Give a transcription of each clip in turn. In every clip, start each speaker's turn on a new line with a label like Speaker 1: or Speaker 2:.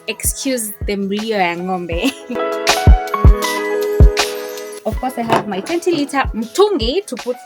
Speaker 1: excuse the mlio ya ng'ombe. Of course, I have my 20-liter mtungi to put.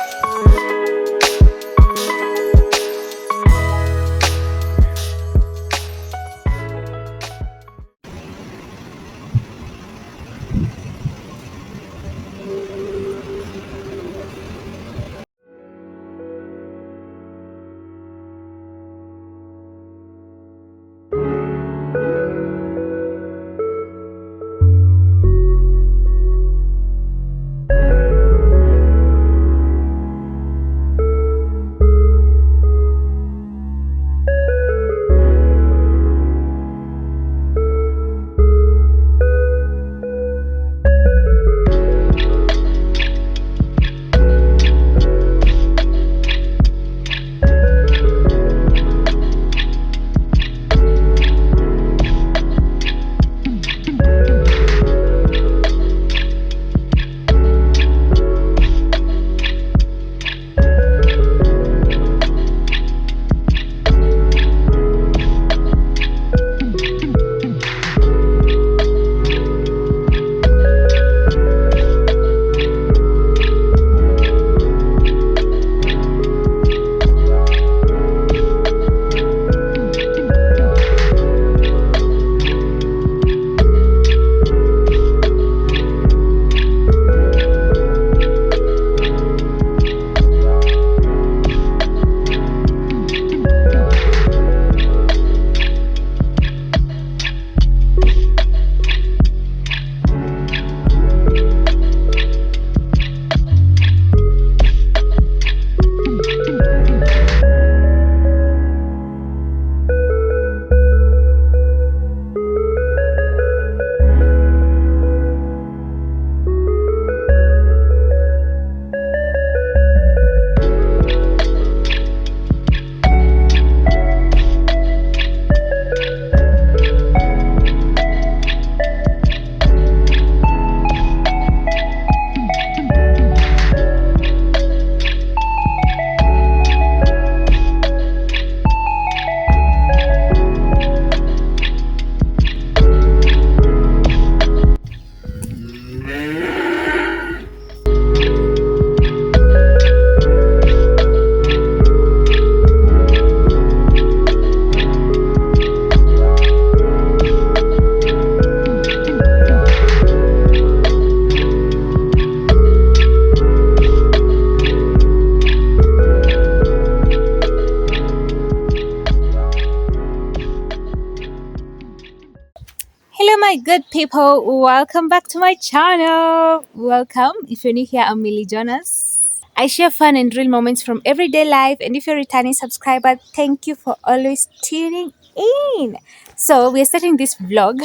Speaker 1: Hello, my good people. Welcome back to my channel. Welcome. If you're new here, I'm MillyandJonas. I share fun and real moments from everyday life. And if you're a returning subscriber, thank you for always tuning in. So we're starting this vlog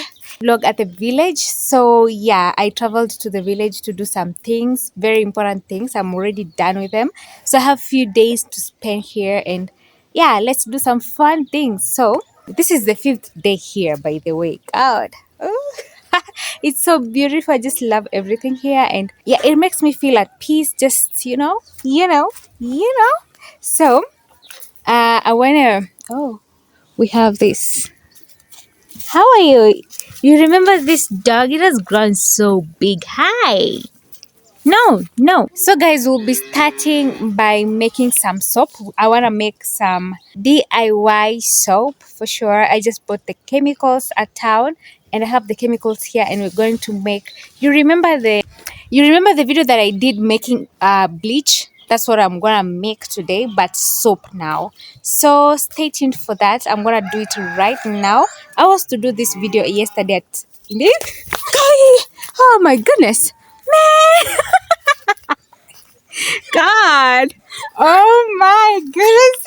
Speaker 1: at the village. So yeah, I traveled to the village to do some things, very important things. I'm already done with them. So I have a few days to spend here, and yeah, let's do some fun things. So this is the 5th day here, by the way. God. Oh. It's so beautiful. I just love everything here, and yeah, it makes me feel at peace. Just So I wanna. Oh, we have this. How are you? You remember this dog? It has grown so big. Hi. No. So guys, we'll be starting by making some soap. I want to make some DIY soap for sure. I just bought the chemicals at town, and I have the chemicals here, and we're going to make. You remember the video that I did making bleach? That's what I'm gonna make today, but soap now. So stay tuned for that. I'm gonna do it right now. I was to do this video yesterday at. Oh my goodness, man! God. Oh my goodness.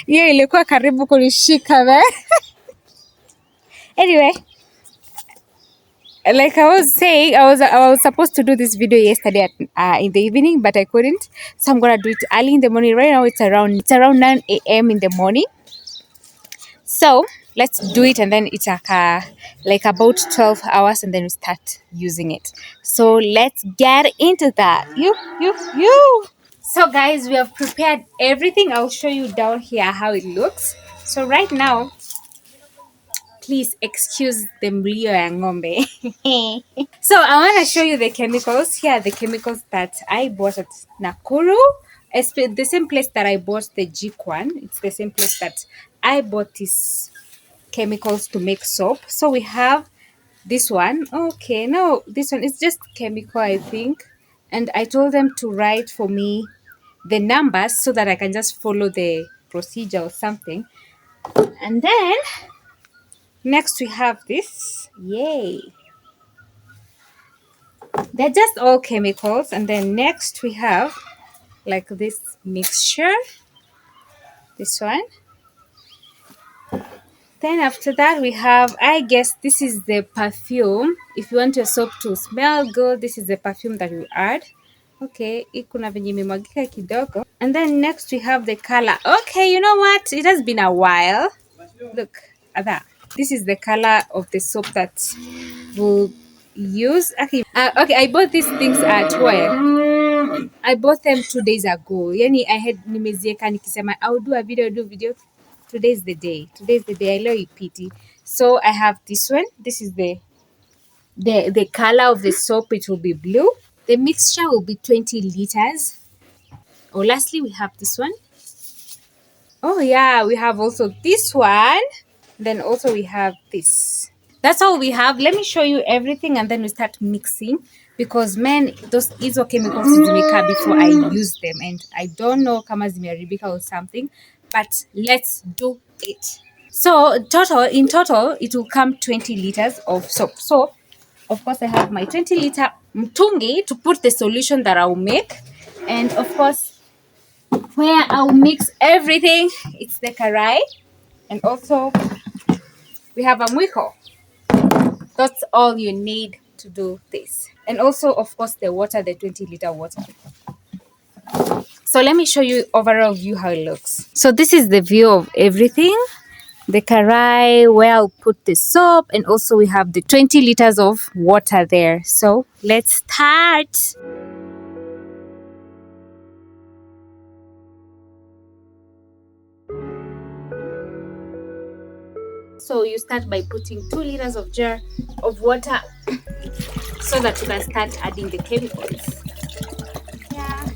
Speaker 1: Hiyo ilikuwa karibu kunishika man. Anyway, like I was saying, I was supposed to do this video yesterday at, in the evening, but I couldn't. So I'm gonna do it early in the morning. Right now it's around 9 a.m. in the morning. So let's do it, and then it's like about 12 hours, and then we start using it. So let's get into that. You. So guys, we have prepared everything. I'll show you down here how it looks. So right now, Please excuse the mlio ya ng'ombe. So I want to show you the chemicals. Here are the chemicals that I bought at Nakuru. The same place that I bought the Jik one. It's the same place that I bought these chemicals to make soap. So we have this one. Okay, no, this one is just chemical, I think. And I told them to write for me the numbers so that I can just follow the procedure or something. And then next we have this. Yay. They're just all chemicals. And then next we have like this mixture. This one. Then after that we have, I guess this is the perfume. If you want your soap to smell good, this is the perfume that you add. Okay, ikuna venye imemwagika kidogo. And then next we have the color. Okay, you know what? It has been a while. Look at that. This is the color of the soap that we'll use. Okay, I bought these things at where? I bought them 2 days ago. Yani I had nimezieka nikisema I'll do a video. Today's the day. I love you, PT. So I have this one. This is the color of the soap. It will be blue. The mixture will be 20 liters. Oh, lastly, we have this one. Oh yeah, we have also this one. Then also we have this. That's all we have. Let me show you everything and then we start mixing. Because man, those hizo chemicals zimeka before I use them. And I don't know kama zimeharibika or something. But let's do it. So in total, it will come 20 liters of soap. So, of course, I have my 20-liter mtungi to put the solution that I'll make. And of course, where I'll mix everything, it's the karai. And also, we have a mwiko. That's all you need to do this. And also, of course, the water, the 20-liter water. So let me show you overall view how it looks. So this is the view of everything. The karai, where I'll put the soap, and also we have the 20 liters of water there. So let's start. So you start by putting 2 liters of jar of water so that you can start adding the chemicals. Yeah.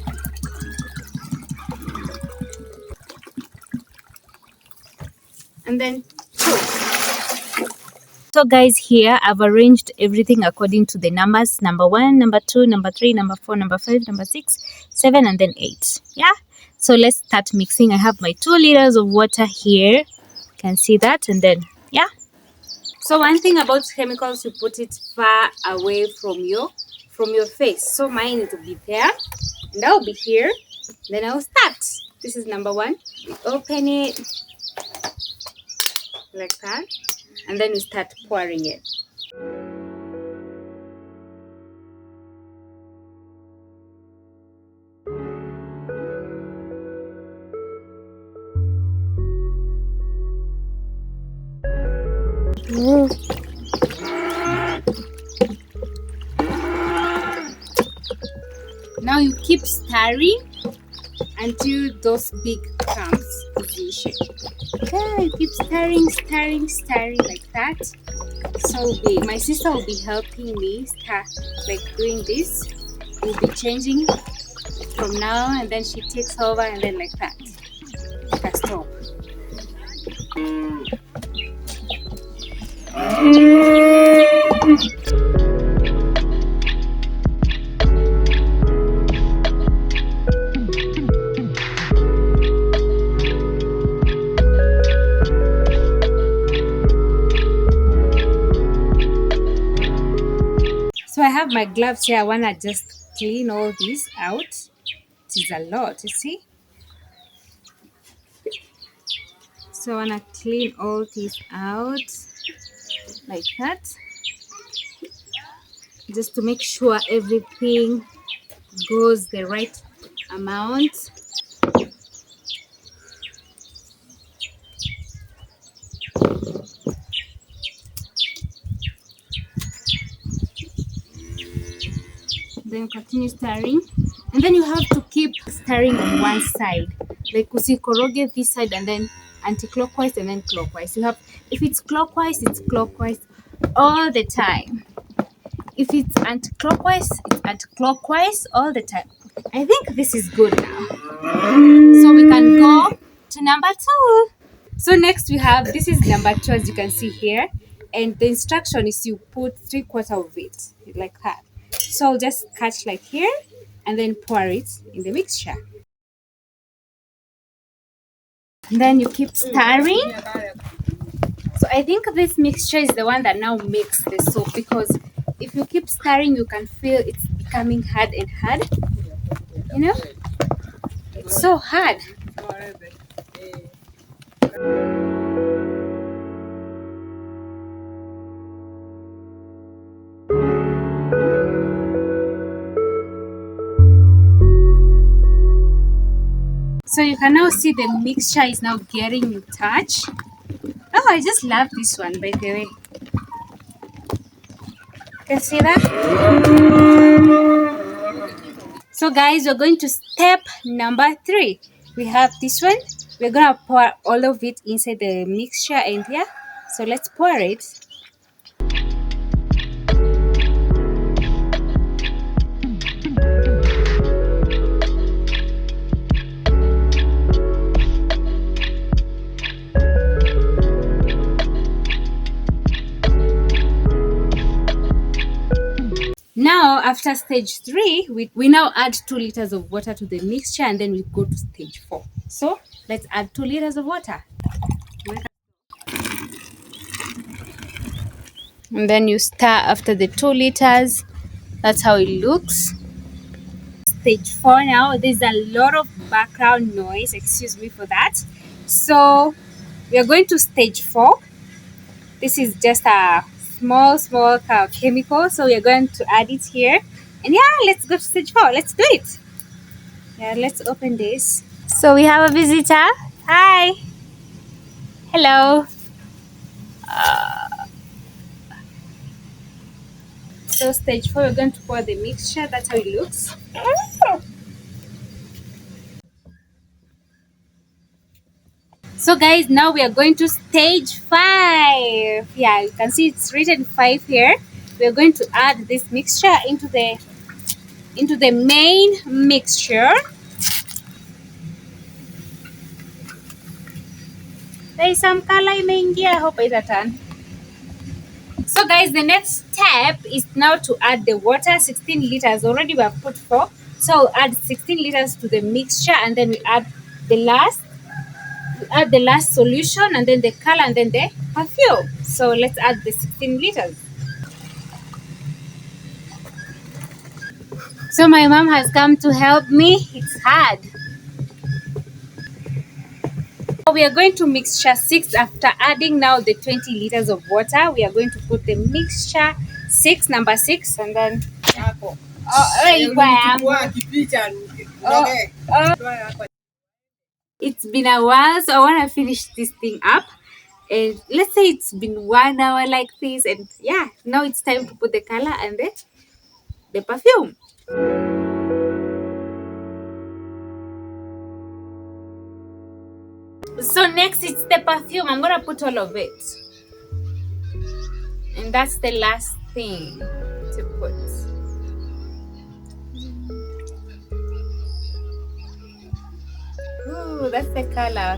Speaker 1: And then so guys, here I've arranged everything according to the numbers: number 1, number 2, number 3, number 4, number 5, number 6, 7, and then 8. Yeah, so let's start mixing. I have my 2 liters of water here. You can see that. And then yeah, so one thing about chemicals, you put it far away from your face. So mine will be there and I'll be here. Then I'll start. This is number 1. We open it like that, and then we start pouring it. Now you keep stirring until those big crumbs is in shape. Okay, you keep stirring like that. So my sister will be helping me start like doing this. We'll be changing from now, and then she takes over, and then like that. Like a stop. So I have my gloves here. I want to just clean all these out. It is a lot, you see. So I want to clean all these out like that. Just to make sure everything goes the right amount. Then continue stirring, and then you have to keep stirring on one side, like usikoroge this side and then anti-clockwise and then clockwise. You have, if it's clockwise all the time. If it's anti-clockwise all the time. I think this is good now. So we can go to number 2. So next we have, this is number 2 as you can see here. And the instruction is you put 3/4 of it, like that. So I'll just catch like here and then pour it in the mixture. And then you keep stirring. So I think this mixture is the one that now makes the soap, because if you keep stirring, you can feel it's becoming hard and hard. You know? It's so hard. So you can now see the mixture is now getting touch. Oh, I just love this one, by the way. You can see that? So guys, we're going to step number 3. We have this one. We're going to pour all of it inside the mixture, and yeah. So let's pour it. Now, after stage 3, we now add 2 liters of water to the mixture, and then we go to stage 4. So let's add 2 liters of water. And then you stir after the 2 liters. That's how it looks. Stage 4 now. There's a lot of background noise. Excuse me for that. So we are going to stage 4. This is just a small chemical. So we are going to add it here. And yeah, let's go to stage 4. Let's do it. Yeah, let's open this. So we have a visitor. Hi. Hello. So stage 4, we're going to pour the mixture. That's how it looks. So guys, now we are going to stage 5. Yeah, you can see it's written 5 here. We are going to add this mixture into the main mixture. There is some color imeingia. I hope it's turn. So guys, the next step is now to add the water. 16 liters already we have put 4. So we'll add 16 liters to the mixture, and then we add the last solution, and then the color, and then the perfume. So let's add the 16 liters. So my mom has come to help me. It's hard. We are going to mixture 6 after adding now the 20 liters of water. We are going to put the mixture 6, number 6, and then it's been a while, so I want to finish this thing up. And let's say it's been 1 hour like this, and yeah, now it's time to put the color and the perfume. So next it's the perfume. I'm gonna put all of it, and that's the last thing to put. Ooh, that's the color.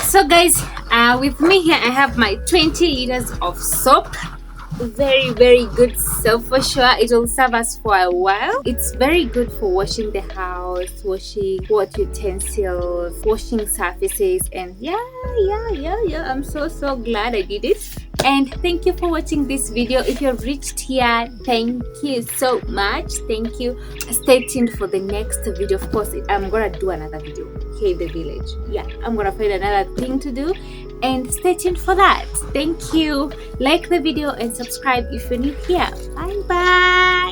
Speaker 1: So guys, with me here I have my 20 liters of soap. Very good soap for sure. It will serve us for a while. It's very good for washing the house, washing what utensils, washing surfaces, and yeah, I'm so glad I did it. And thank you for watching this video. If you've reached here, thank you so much. Thank you. Stay tuned for the next video. Of course, I'm gonna do another video here in the village. Yeah, I'm gonna find another thing to do, and stay tuned for that. Thank you. Like the video and subscribe if you're new here. Bye.